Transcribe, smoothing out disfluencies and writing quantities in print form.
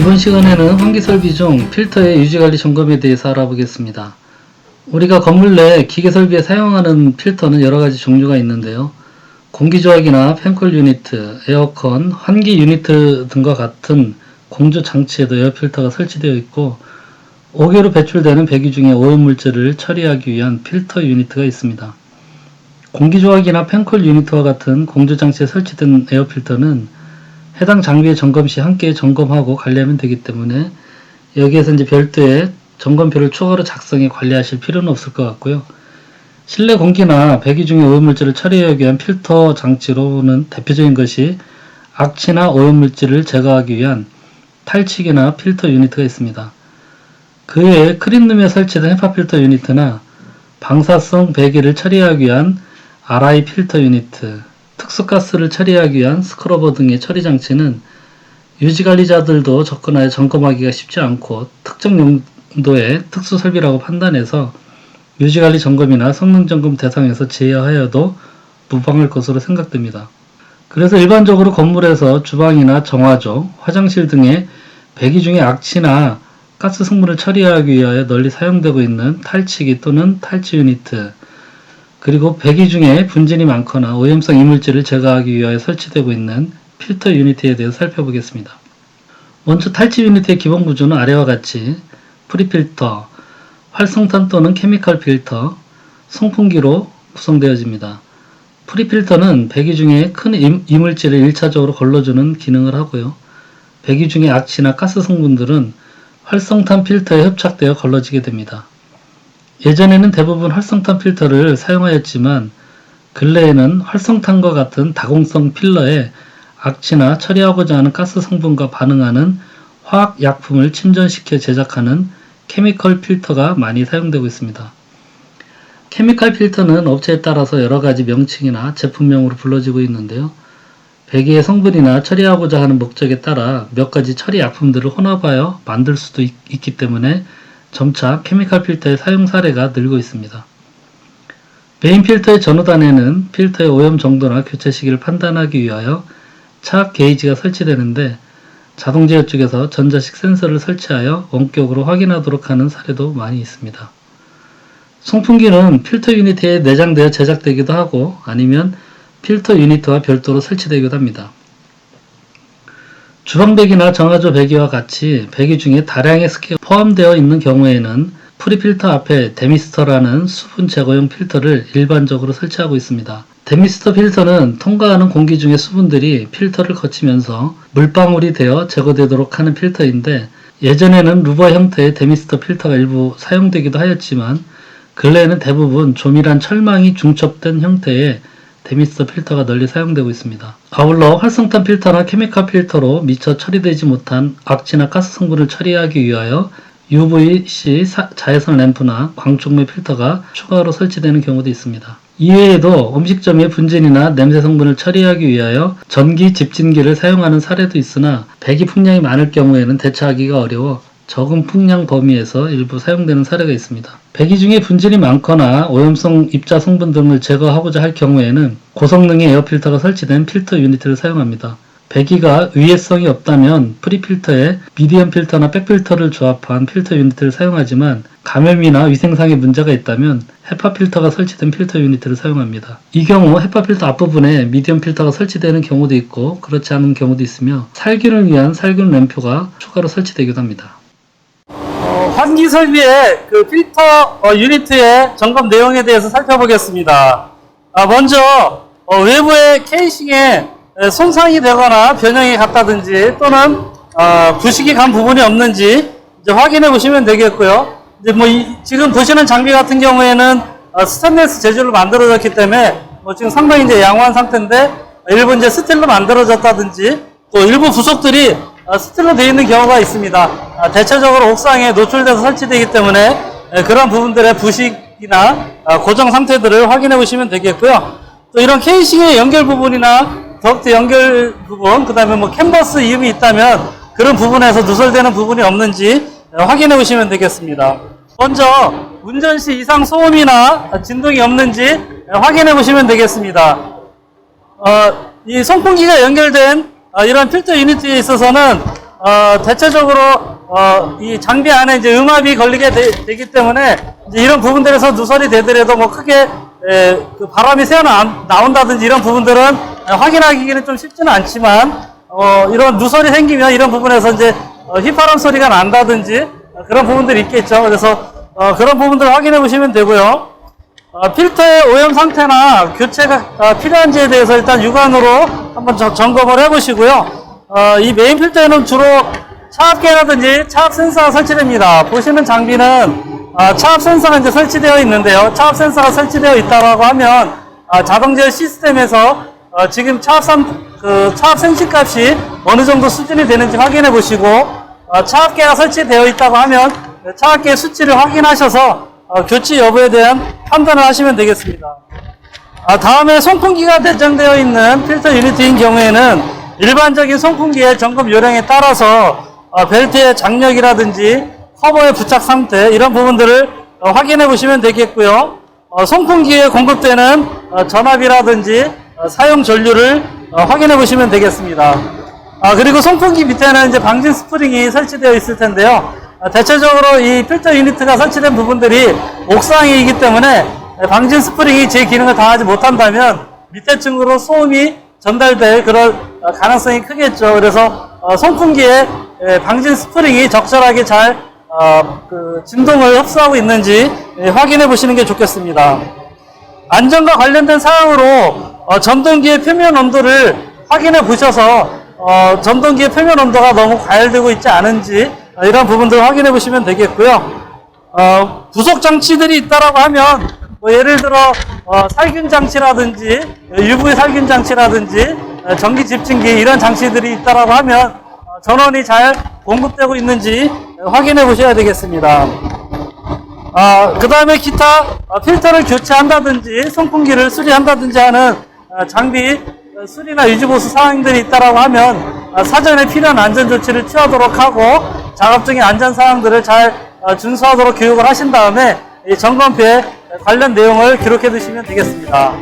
이번 시간에는 환기 설비 중 필터의 유지관리 점검에 대해서 알아보겠습니다. 우리가 건물 내 기계 설비에 사용하는 필터는 여러가지 종류가 있는데요. 공기조화기나 팬쿨 유니트, 에어컨, 환기 유니트 등과 같은 공조 장치에도 에어필터가 설치되어 있고, 옥외로 배출되는 배기 중의 오염물질을 처리하기 위한 필터 유니트가 있습니다. 공기조화기나 팬쿨 유니트와 같은 공조 장치에 설치된 에어필터는 해당 장비의 점검 시 함께 점검하고 관리하면 되기 때문에 여기에서 이제 별도의 점검표를 추가로 작성해 관리하실 필요는 없을 것 같고요. 실내 공기나 배기 중의 오염물질을 처리하기 위한 필터 장치로는 대표적인 것이 악취나 오염물질을 제거하기 위한 탈취기나 필터 유니트가 있습니다. 그 외에 클린룸에 설치된 헤파 필터 유니트나 방사성 배기를 처리하기 위한 RI 필터 유니트, 특수가스를 처리하기 위한 스크러버 등의 처리 장치는 유지관리자들도 접근하여 점검하기가 쉽지 않고 특정 용도의 특수 설비라고 판단해서 유지관리 점검이나 성능 점검 대상에서 제외하여도 무방할 것으로 생각됩니다. 그래서 일반적으로 건물에서 주방이나 정화조, 화장실 등의 배기 중의 악취나 가스 성분을 처리하기 위하여 널리 사용되고 있는 탈취기 또는 탈취 유니트, 그리고 배기 중에 분진이 많거나 오염성 이물질을 제거하기 위하여 설치되고 있는 필터 유니트에 대해서 살펴보겠습니다. 먼저 탈취 유니트의 기본 구조는 아래와 같이 프리필터, 활성탄 또는 케미컬 필터, 송풍기로 구성되어집니다. 프리필터는 배기 중에 큰 이물질을 1차적으로 걸러주는 기능을 하고요. 배기 중의 악취나 가스 성분들은 활성탄 필터에 흡착되어 걸러지게 됩니다. 예전에는 대부분 활성탄 필터를 사용하였지만 근래에는 활성탄과 같은 다공성 필러에 악취나 처리하고자 하는 가스 성분과 반응하는 화학약품을 침전시켜 제작하는 케미컬 필터가 많이 사용되고 있습니다. 케미컬 필터는 업체에 따라서 여러가지 명칭이나 제품명으로 불러지고 있는데요. 배기의 성분이나 처리하고자 하는 목적에 따라 몇 가지 처리 약품들을 혼합하여 만들 수도 있기 때문에 점차 케미컬 필터의 사용 사례가 늘고 있습니다. 메인 필터의 전후단에는 필터의 오염 정도나 교체 시기를 판단하기 위하여 차압 게이지가 설치되는데 자동 제어 쪽에서 전자식 센서를 설치하여 원격으로 확인하도록 하는 사례도 많이 있습니다. 송풍기는 필터 유니트에 내장되어 제작되기도 하고 아니면 필터 유니트와 별도로 설치되기도 합니다. 주방배기나 정화조 배기와 같이 배기 중에 다량의 습기가 포함되어 있는 경우에는 프리필터 앞에 데미스터라는 수분 제거용 필터를 일반적으로 설치하고 있습니다. 데미스터 필터는 통과하는 공기 중의 수분들이 필터를 거치면서 물방울이 되어 제거되도록 하는 필터인데 예전에는 루버 형태의 데미스터 필터가 일부 사용되기도 하였지만 근래에는 대부분 조밀한 철망이 중첩된 형태의 데미스터 필터가 널리 사용되고 있습니다. 아울러 활성탄 필터나 케미컬 필터로 미처 처리되지 못한 악취나 가스 성분을 처리하기 위하여 UVC 자외선 램프나 광촉매 필터가 추가로 설치되는 경우도 있습니다. 이외에도 음식점의 분진이나 냄새 성분을 처리하기 위하여 전기 집진기를 사용하는 사례도 있으나 배기 풍량이 많을 경우에는 대처하기가 어려워 적은 풍량 범위에서 일부 사용되는 사례가 있습니다. 배기 중에 분진이 많거나 오염성 입자 성분 등을 제거하고자 할 경우에는 고성능의 에어필터가 설치된 필터 유니트를 사용합니다. 배기가 위해성이 없다면 프리필터에 미디엄 필터나 백필터를 조합한 필터 유니트를 사용하지만 감염이나 위생상의 문제가 있다면 헤파 필터가 설치된 필터 유니트를 사용합니다. 이 경우 헤파 필터 앞부분에 미디엄 필터가 설치되는 경우도 있고 그렇지 않은 경우도 있으며 살균을 위한 살균 램프가 추가로 설치되기도 합니다. 환기 설비의 그 필터 유니트의 점검 내용에 대해서 살펴보겠습니다. 먼저 외부의 케이싱에 손상이 되거나 변형이 갔다든지 또는 부식이 간 부분이 없는지 이제 확인해 보시면 되겠고요. 이제 지금 보시는 장비 같은 경우에는 스테인리스 재질로 만들어졌기 때문에 지금 상당히 이제 양호한 상태인데 일부 이제 스틸로 만들어졌다든지 또 일부 부속들이 스틸로 되어 있는 경우가 있습니다. 대체적으로 옥상에 노출돼서 설치되기 때문에 그런 부분들의 부식이나 고정 상태들을 확인해 보시면 되겠고요. 또 이런 케이싱의 연결 부분이나 덕트 연결 부분, 그 다음에 캔버스 이음이 있다면 그런 부분에서 누설되는 부분이 없는지 확인해 보시면 되겠습니다. 먼저 운전 시 이상 소음이나 진동이 없는지 확인해 보시면 되겠습니다. 이 송풍기가 연결된 이런 필터 유니트에 있어서는 대체적으로 이 장비 안에 이제 음압이 걸리게 되기 때문에 이제 이런 부분들에서 누설이 되더라도 뭐 크게 그 바람이 새어 나온다든지 이런 부분들은 확인하기는 좀 쉽지는 않지만 이런 누설이 생기면 이런 부분에서 이제 휘파람 소리가 난다든지 그런 부분들이 있겠죠. 그래서 그런 부분들을 확인해 보시면 되고요. 필터의 오염 상태나 교체가 필요한지에 대해서 일단 육안으로 한번 점검을 해 보시고요. 이 메인 필터에는 주로 차압계라든지 차압 센서가 설치됩니다. 보시는 장비는 차압 센서가 이제 설치되어 있는데요. 차압 센서가 설치되어 있다고 하면 자동 제어 시스템에서 지금 차압 센시 값이 어느 정도 수준이 되는지 확인해 보시고 차압계가 설치되어 있다고 하면 차압계 수치를 확인하셔서 교체 여부에 대한 판단을 하시면 되겠습니다. 다음에 송풍기가 내장되어 있는 필터 유니트인 경우에는 일반적인 송풍기의 점검 요령에 따라서 벨트의 장력이라든지 커버의 부착 상태 이런 부분들을 확인해 보시면 되겠고요. 송풍기에 공급되는 전압이라든지 사용 전류를 확인해 보시면 되겠습니다. 그리고 송풍기 밑에는 이제 방진 스프링이 설치되어 있을 텐데요. 대체적으로 이 필터 유니트가 설치된 부분들이 옥상이기 때문에 방진 스프링이 제 기능을 다하지 못한다면 밑에 층으로 소음이 전달될 그런 가능성이 크겠죠. 그래서 송풍기에 방진 스프링이 적절하게 잘 진동을 흡수하고 있는지 확인해 보시는 게 좋겠습니다. 안전과 관련된 사항으로 전동기의 표면 온도를 확인해 보셔서 전동기의 표면 온도가 너무 과열되고 있지 않은지 이런 부분들을 확인해 보시면 되겠고요. 부속 장치들이 있다라고 하면 예를 들어 살균 장치라든지 UV 살균 장치라든지 전기 집진기 이런 장치들이 있다라고 하면 전원이 잘 공급되고 있는지 확인해 보셔야 되겠습니다. 그 다음에 기타 필터를 교체한다든지 송풍기를 수리한다든지 하는 장비 수리나 유지보수 사항들이 있다라고 하면 사전에 필요한 안전조치를 취하도록 하고 작업중의 안전사항들을 잘 준수하도록 교육을 하신 다음에 이 점검표에 관련 내용을 기록해 두시면 되겠습니다.